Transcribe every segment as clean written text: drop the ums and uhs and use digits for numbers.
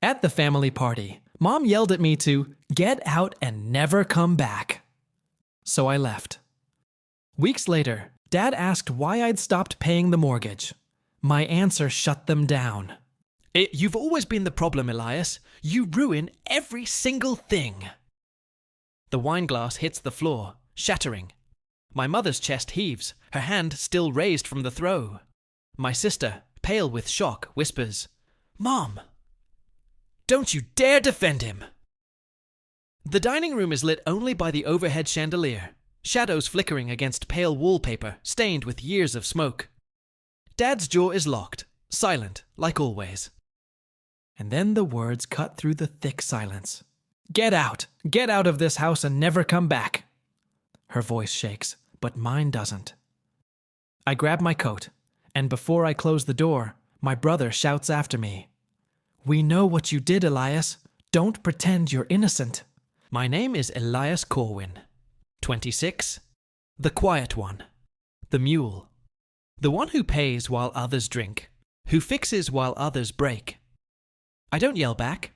At the family party, Mom yelled at me to get out and never come back. So I left. Weeks later, Dad asked why I'd stopped paying the mortgage. My answer shut them down. You've always been the problem, Elias. You ruin every single thing. The wine glass hits the floor, shattering. My mother's chest heaves, her hand still raised from the throw. My sister, pale with shock, whispers, "Mom, don't you dare defend him!" The dining room is lit only by the overhead chandelier, shadows flickering against pale wallpaper stained with years of smoke. Dad's jaw is locked, silent, like always. And then the words cut through the thick silence. Get out of this house and never come back. Her voice shakes, but mine doesn't. I grab my coat, and before I close the door, my brother shouts after me. We know what you did, Elias. Don't pretend you're innocent. My name is Elias Corwin. 26. The quiet one. The mule. The one who pays while others drink. Who fixes while others break. I don't yell back.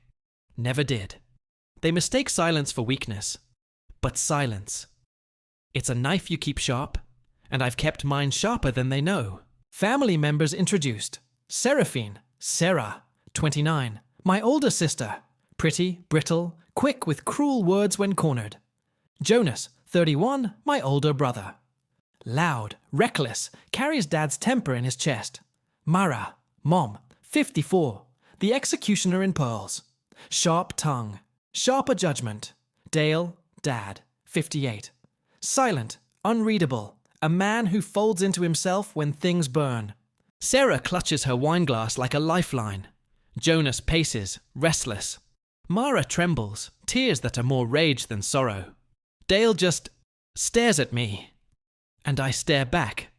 Never did. They mistake silence for weakness. But silence. It's a knife you keep sharp, and I've kept mine sharper than they know. Family members introduced. Seraphine, Sarah, 29, my older sister. Pretty, brittle, quick with cruel words when cornered. Jonas, 31, my older brother. Loud, reckless, carries Dad's temper in his chest. Mara, Mom, 54, the executioner in pearls. Sharp tongue, sharper judgment. Dale, Dad, 58. Silent, unreadable, a man who folds into himself when things burn. Sarah clutches her wineglass like a lifeline. Jonas paces, restless. Mara trembles, tears that are more rage than sorrow. Dale just stares at me. And I stare back.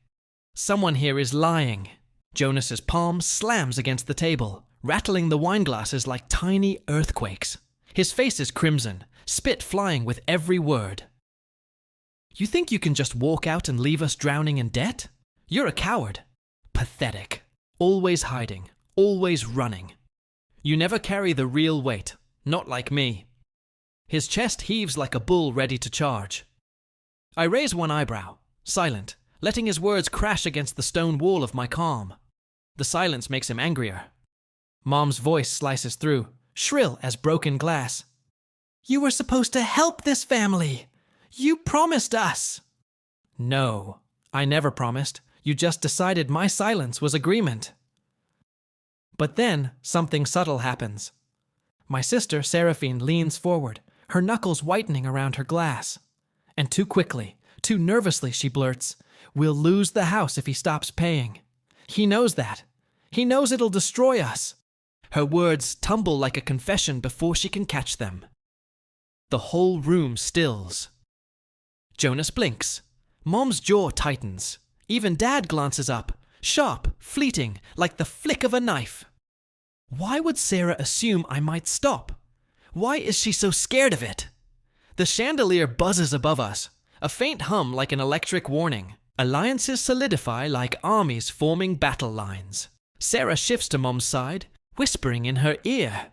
Someone here is lying. Jonas's palm slams against the table, rattling the wineglasses like tiny earthquakes. His face is crimson, spit flying with every word. You think you can just walk out and leave us drowning in debt? You're a coward. Pathetic. Always hiding. Always running. You never carry the real weight. Not like me. His chest heaves like a bull ready to charge. I raise one eyebrow, silent, letting his words crash against the stone wall of my calm. The silence makes him angrier. Mom's voice slices through, shrill as broken glass. You were supposed to help this family. You promised us. No, I never promised. You just decided my silence was agreement. But then something subtle happens. My sister, Seraphine, leans forward, her knuckles whitening around her glass. And too quickly, too nervously, she blurts, "We'll lose the house if he stops paying." He knows that. He knows it'll destroy us. Her words tumble like a confession before she can catch them. The whole room stills. Jonas blinks. Mom's jaw tightens. Even Dad glances up, sharp, fleeting, like the flick of a knife. Why would Sarah assume I might stop? Why is she so scared of it? The chandelier buzzes above us, a faint hum like an electric warning. Alliances solidify like armies forming battle lines. Sarah shifts to Mom's side, whispering in her ear.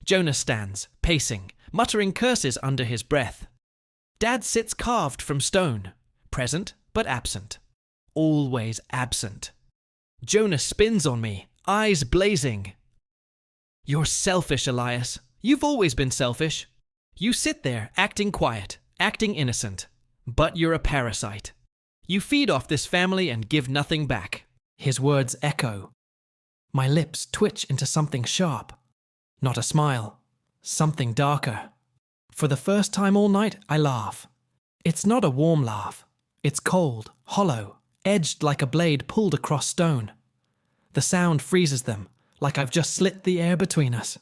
Jonas stands, pacing, muttering curses under his breath. Dad sits carved from stone, present but absent. Always absent. Jonas spins on me, eyes blazing. You're selfish, Elias. You've always been selfish. You sit there, acting quiet, acting innocent. But you're a parasite. You feed off this family and give nothing back. His words echo. My lips twitch into something sharp. Not a smile. Something darker. For the first time all night, I laugh. It's not a warm laugh. It's cold, hollow, edged like a blade pulled across stone. The sound freezes them, like I've just slit the air between us.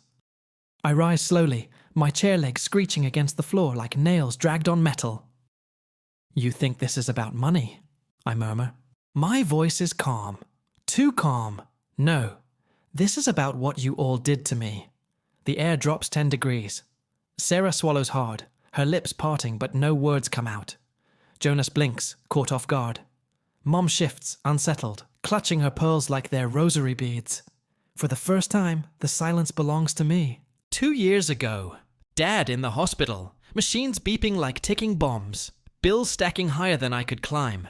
I rise slowly, my chair legs screeching against the floor like nails dragged on metal. You think this is about money? I murmur. My voice is calm. Too calm. No, this is about what you all did to me. The air drops 10 degrees. Sarah swallows hard, her lips parting but no words come out. Jonas blinks, caught off guard. Mom shifts, unsettled, clutching her pearls like they're rosary beads. For the first time, the silence belongs to me. 2 years ago, Dad in the hospital, machines beeping like ticking bombs, bills stacking higher than I could climb.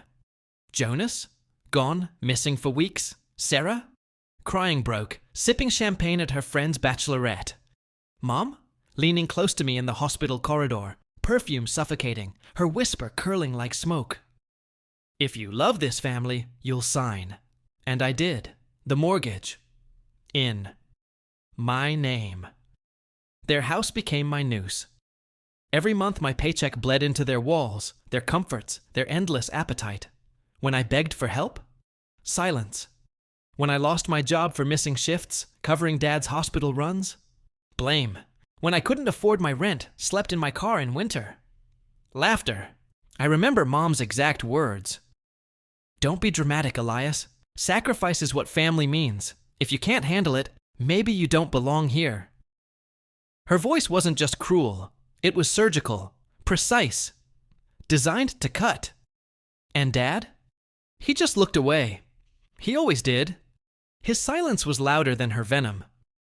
Jonas? Gone, missing for weeks. Sarah? Crying broke, sipping champagne at her friend's bachelorette. Mom? Leaning close to me in the hospital corridor, perfume suffocating, her whisper curling like smoke. If you love this family, you'll sign. And I did. The mortgage. In my name. Their house became my noose. Every month my paycheck bled into their walls, their comforts, their endless appetite. When I begged for help? Silence. When I lost my job for missing shifts, covering Dad's hospital runs? Blame. When I couldn't afford my rent, slept in my car in winter? Laughter. I remember Mom's exact words. Don't be dramatic, Elias. Sacrifice is what family means. If you can't handle it, maybe you don't belong here. Her voice wasn't just cruel. It was surgical, precise, designed to cut. And Dad? He just looked away. He always did. His silence was louder than her venom.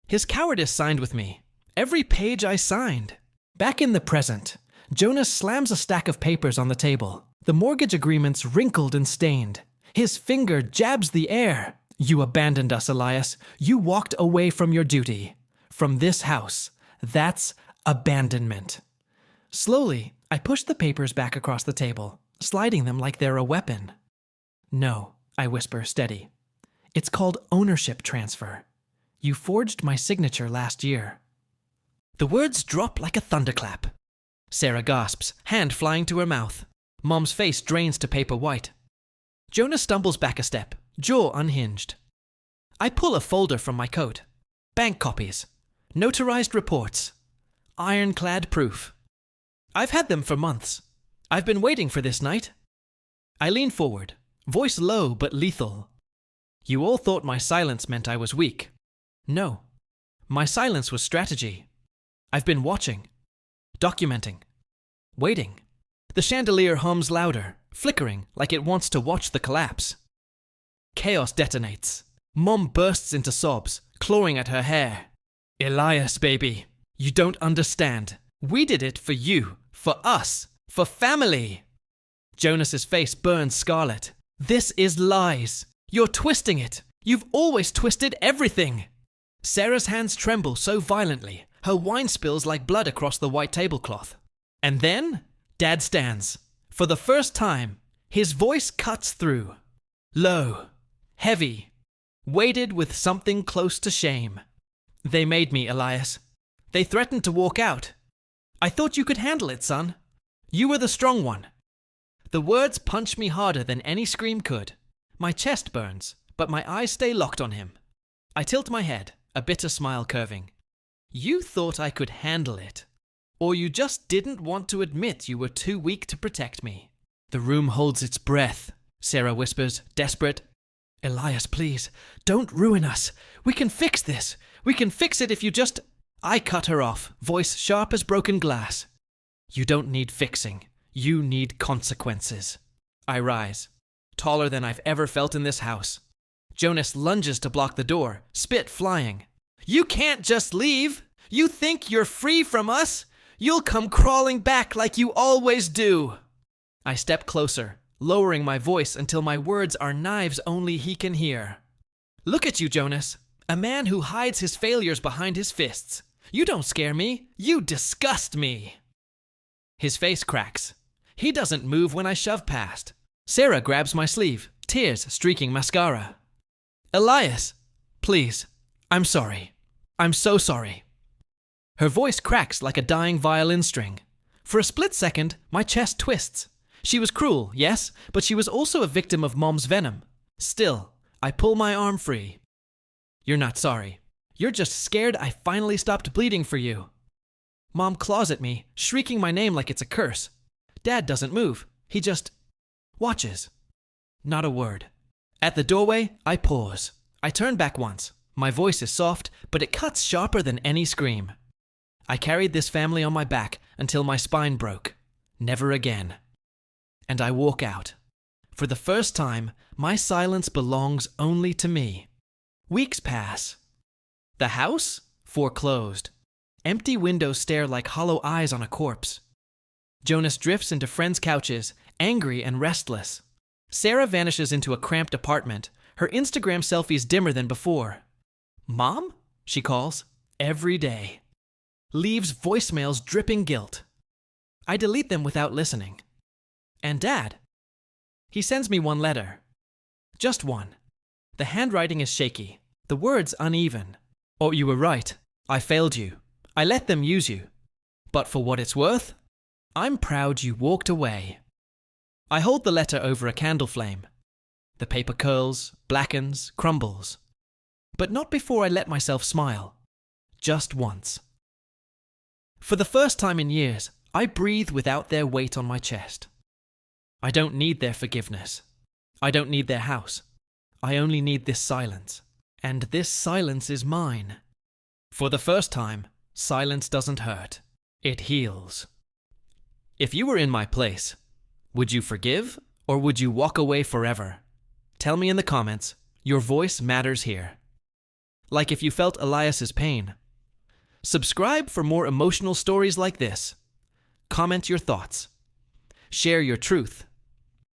His cowardice signed with me. Every page I signed. Back in the present, Jonas slams a stack of papers on the table. The mortgage agreement's wrinkled and stained. His finger jabs the air. You abandoned us, Elias. You walked away from your duty. From this house. That's abandonment. Slowly, I push the papers back across the table, sliding them like they're a weapon. No, I whisper, steady. It's called ownership transfer. You forged my signature last year. The words drop like a thunderclap. Sarah gasps, hand flying to her mouth. Mom's face drains to paper white. Jonah stumbles back a step, jaw unhinged. I pull a folder from my coat. Bank copies. Notarized reports. Ironclad proof. I've had them for months. I've been waiting for this night. I lean forward, voice low but lethal. You all thought my silence meant I was weak. No. My silence was strategy. I've been watching. Documenting. Waiting. The chandelier hums louder, flickering like it wants to watch the collapse. Chaos detonates. Mom bursts into sobs, clawing at her hair. Elias, baby, you don't understand. We did it for you, for us, for family. Jonas's face burns scarlet. This is lies. You're twisting it. You've always twisted everything. Sarah's hands tremble so violently, her wine spills like blood across the white tablecloth. And then, Dad stands. For the first time, his voice cuts through. Low, heavy, weighted with something close to shame. They made me, Elias. They threatened to walk out. I thought you could handle it, son. You were the strong one. The words punch me harder than any scream could. My chest burns, but my eyes stay locked on him. I tilt my head, a bitter smile curving. You thought I could handle it. Or you just didn't want to admit you were too weak to protect me. The room holds its breath, Sarah whispers, desperate. Elias, please, don't ruin us. We can fix this. We can fix it if you just... I cut her off, voice sharp as broken glass. You don't need fixing. You need consequences. I rise, taller than I've ever felt in this house. Jonas lunges to block the door, spit flying. You can't just leave. You think you're free from us? You'll come crawling back like you always do. I step closer, lowering my voice until my words are knives only he can hear. Look at you, Jonas. A man who hides his failures behind his fists. You don't scare me. You disgust me. His face cracks. He doesn't move when I shove past. Sarah grabs my sleeve, tears streaking mascara. Elias, please. I'm sorry. I'm so sorry. Her voice cracks like a dying violin string. For a split second, my chest twists. She was cruel, yes, but she was also a victim of Mom's venom. Still, I pull my arm free. You're not sorry. You're just scared I finally stopped bleeding for you. Mom claws at me, shrieking my name like it's a curse. Dad doesn't move. He just watches. Not a word. At the doorway, I pause. I turn back once. My voice is soft, but it cuts sharper than any scream. I carried this family on my back until my spine broke. Never again. And I walk out. For the first time, my silence belongs only to me. Weeks pass. The house? Foreclosed. Empty windows stare like hollow eyes on a corpse. Jonas drifts into friends' couches, angry and restless. Sarah vanishes into a cramped apartment, her Instagram selfies dimmer than before. Mom? She calls. Every day. Leaves voicemails dripping guilt. I delete them without listening. And Dad? He sends me one letter. Just one. The handwriting is shaky, the words uneven. Oh, you were right. I failed you. I let them use you. But for what it's worth, I'm proud you walked away. I hold the letter over a candle flame. The paper curls, blackens, crumbles. But not before I let myself smile. Just once. For the first time in years, I breathe without their weight on my chest. I don't need their forgiveness. I don't need their house. I only need this silence. And this silence is mine. For the first time, silence doesn't hurt. It heals. If you were in my place, would you forgive or would you walk away forever? Tell me in the comments. Your voice matters here. Like if you felt Elias's pain. Subscribe for more emotional stories like this. Comment your thoughts. Share your truth.